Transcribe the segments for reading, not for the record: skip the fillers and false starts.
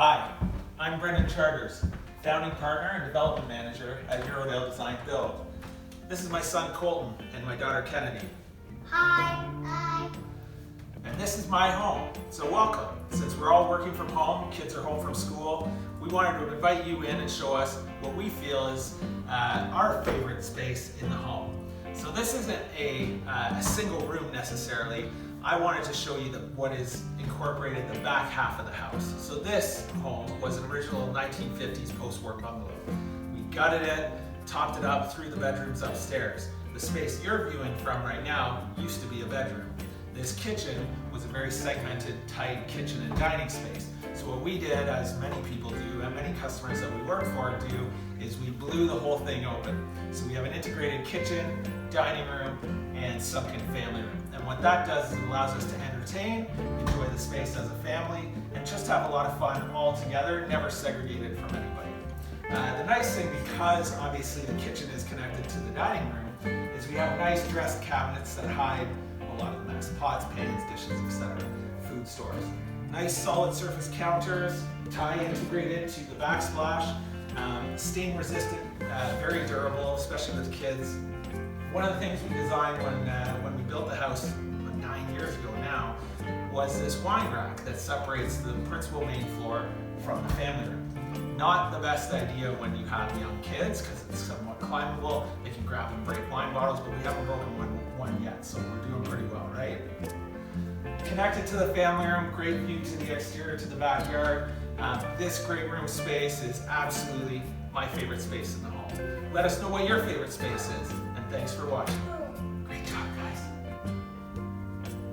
Hi, I'm Brendan Charters, founding partner and development manager at Eurodale Design Build. This is my son Colton and my daughter Kennedy. Hi. Hi. And this is my home, so welcome. Since we're all working from home, kids are home from school, we wanted to invite you in and show us what we feel is our favorite space in the home. So this isn't a single room necessarily. I wanted to show you what is incorporated in the back half of the house. So this home was an original 1950s post-war bungalow. We gutted it, topped it up, threw the bedrooms upstairs. The space you're viewing from right now used to be a bedroom. This kitchen was a very segmented, tight kitchen and dining space. So what we did, as many people do, and many customers that we work for do, is we blew the whole thing open. So we have an integrated kitchen, dining room, and sunken family room. And what that does is it allows us to entertain, enjoy the space as a family, and just have a lot of fun all together, never segregated from anybody. The nice thing, because obviously the kitchen is connected to the dining room, is we have nice dressed cabinets that hide a lot of the mess, pots, pans, dishes, etc. Food stores. Nice solid surface counters, tie integrated to the backsplash, stain resistant, very durable, especially with kids. One of the things we designed when we built the house 9 years ago now was this wine rack that separates the principal main floor from the family room. Not the best idea when you have young kids because it's somewhat climbable. They can grab and break wine bottles, but we haven't broken one yet, so we're doing pretty well, right? Connected to the family room, great view to the exterior, to the backyard. This great room space is absolutely my favorite space in the home. Let us know what your favorite space is, and thanks for watching. Great job, guys.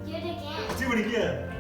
Do it again. Do it again.